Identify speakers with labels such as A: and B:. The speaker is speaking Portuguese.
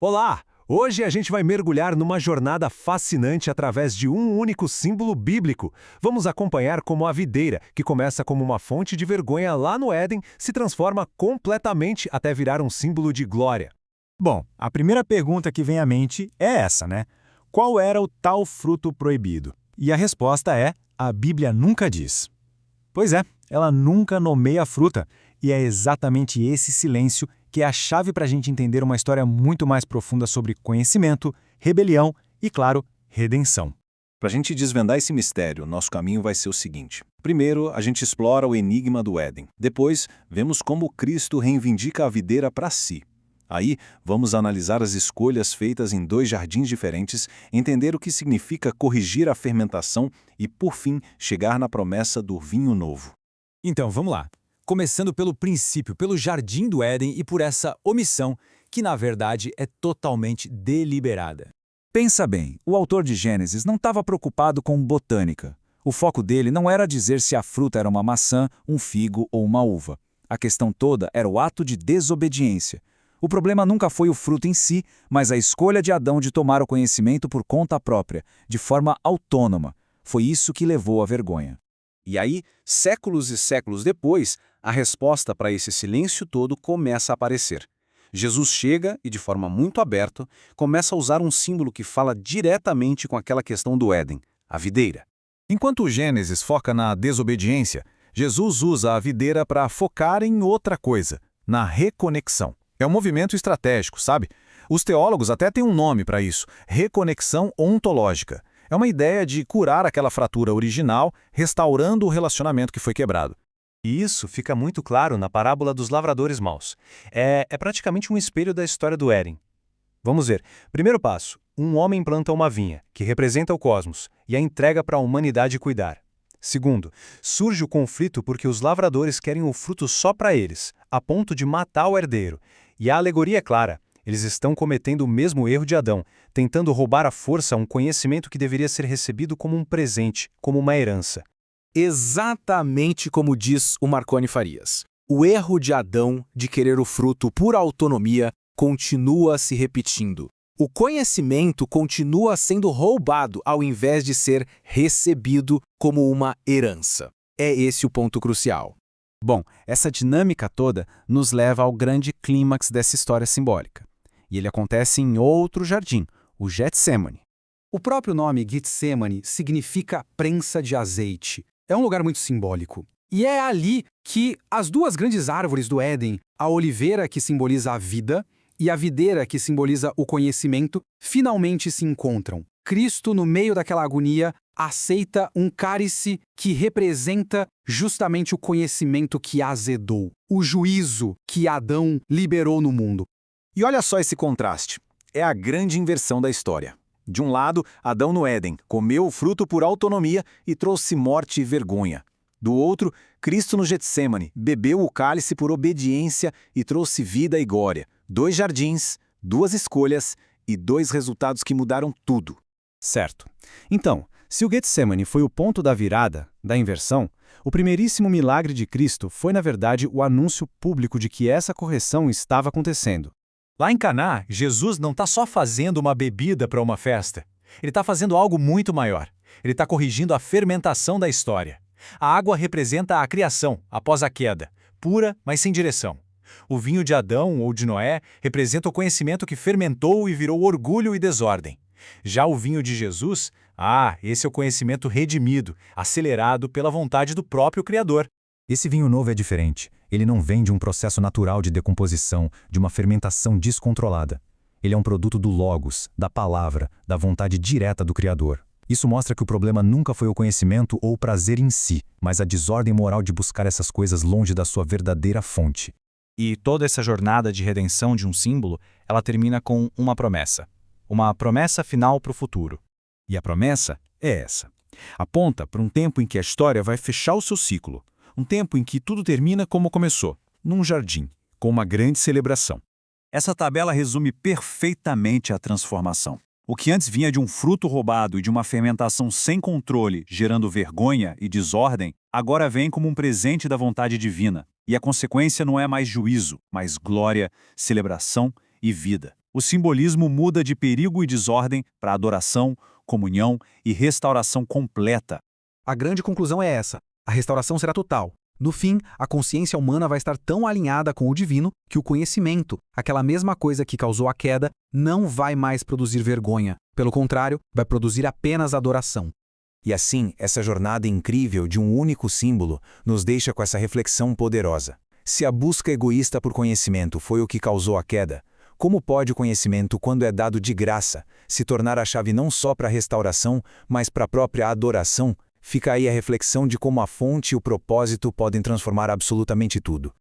A: Olá! Hoje a gente vai mergulhar numa jornada fascinante através de um único símbolo bíblico. Vamos acompanhar como a videira, que começa como uma fonte de vergonha lá no Éden, se transforma completamente até virar um símbolo de glória.
B: Bom, a primeira pergunta que vem à mente é essa, né? Qual era o tal fruto proibido? E a resposta é: a Bíblia nunca diz. Pois é, ela nunca nomeia a fruta, e é exatamente esse silêncio que é a chave para a gente entender uma história muito mais profunda sobre conhecimento, rebelião e, claro, redenção.
C: Para a gente desvendar esse mistério, nosso caminho vai ser o seguinte. Primeiro, a gente explora o enigma do Éden. Depois, vemos como Cristo reivindica a videira para si. Aí, vamos analisar as escolhas feitas em dois jardins diferentes, entender o que significa corrigir a fermentação e, por fim, chegar na promessa do vinho novo.
D: Então, vamos lá. Começando pelo princípio, pelo Jardim do Éden e por essa omissão, que na verdade é totalmente deliberada.
E: Pensa bem, o autor de Gênesis não estava preocupado com botânica. O foco dele não era dizer se a fruta era uma maçã, um figo ou uma uva. A questão toda era o ato de desobediência. O problema nunca foi o fruto em si, mas a escolha de Adão de tomar o conhecimento por conta própria, de forma autônoma. Foi isso que levou à vergonha.
C: E aí, séculos e séculos depois, a resposta para esse silêncio todo começa a aparecer. Jesus chega e, de forma muito aberta, começa a usar um símbolo que fala diretamente com aquela questão do Éden, a videira.
F: Enquanto o Gênesis foca na desobediência, Jesus usa a videira para focar em outra coisa, na reconexão. É um movimento estratégico, sabe? Os teólogos até têm um nome para isso, reconexão ontológica. É uma ideia de curar aquela fratura original, restaurando o relacionamento que foi quebrado.
A: E isso fica muito claro na parábola dos lavradores maus. É praticamente um espelho da história do Éden. Vamos ver. Primeiro passo: um homem planta uma vinha, que representa o cosmos, e a entrega para a humanidade cuidar. Segundo, surge o conflito porque os lavradores querem o fruto só para eles, a ponto de matar o herdeiro. E a alegoria é clara. Eles estão cometendo o mesmo erro de Adão, tentando roubar à força um conhecimento que deveria ser recebido como um presente, como uma herança.
G: Exatamente como diz o Marconi Farias. O erro de Adão de querer o fruto por autonomia continua se repetindo. O conhecimento continua sendo roubado ao invés de ser recebido como uma herança. É esse o ponto crucial.
B: Bom, essa dinâmica toda nos leva ao grande clímax dessa história simbólica. E ele acontece em outro jardim, o Getsemane.
H: O próprio nome Getsemane significa prensa de azeite. É um lugar muito simbólico. E é ali que as duas grandes árvores do Éden, a oliveira que simboliza a vida e a videira que simboliza o conhecimento, finalmente se encontram. Cristo, no meio daquela agonia, aceita um cálice que representa justamente o conhecimento que azedou, o juízo que Adão liberou no mundo.
C: E olha só esse contraste. É a grande inversão da história. De um lado, Adão no Éden comeu o fruto por autonomia e trouxe morte e vergonha. Do outro, Cristo no Getsemane bebeu o cálice por obediência e trouxe vida e glória. Dois jardins, duas escolhas e dois resultados que mudaram tudo.
B: Certo. Então, se o Getsemane foi o ponto da virada, da inversão, o primeiríssimo milagre de Cristo foi, na verdade, o anúncio público de que essa correção estava acontecendo.
D: Lá em Caná, Jesus não está só fazendo uma bebida para uma festa. Ele está fazendo algo muito maior. Ele está corrigindo a fermentação da história. A água representa a criação, após a queda, pura, mas sem direção. O vinho de Adão ou de Noé representa o conhecimento que fermentou e virou orgulho e desordem. Já o vinho de Jesus, esse é o conhecimento redimido, acelerado pela vontade do próprio Criador.
E: Esse vinho novo é diferente. Ele não vem de um processo natural de decomposição, de uma fermentação descontrolada. Ele é um produto do Logos, da palavra, da vontade direta do Criador. Isso mostra que o problema nunca foi o conhecimento ou o prazer em si, mas a desordem moral de buscar essas coisas longe da sua verdadeira fonte.
I: E toda essa jornada de redenção de um símbolo, ela termina com uma promessa final para o futuro.
E: E a promessa é essa. Aponta para um tempo em que a história vai fechar o seu ciclo. Um tempo em que tudo termina como começou, num jardim, com uma grande celebração.
F: Essa tabela resume perfeitamente a transformação. O que antes vinha de um fruto roubado e de uma fermentação sem controle, gerando vergonha e desordem, agora vem como um presente da vontade divina. E a consequência não é mais juízo, mas glória, celebração
C: e vida.
F: O simbolismo muda de perigo e desordem para adoração, comunhão e restauração completa.
H: A grande conclusão é essa: a restauração será total. No fim, a consciência humana vai estar tão alinhada com o divino que o conhecimento, aquela mesma coisa que causou a queda, não vai mais produzir vergonha. Pelo contrário, vai produzir apenas adoração.
B: E assim, essa jornada incrível de um único símbolo nos deixa com essa reflexão poderosa. Se a busca egoísta por conhecimento foi o que causou a queda, como pode o conhecimento, quando é dado de graça, se tornar a chave não só para a restauração, mas para a própria adoração? Fica aí a reflexão de como a fonte e o propósito podem transformar absolutamente tudo.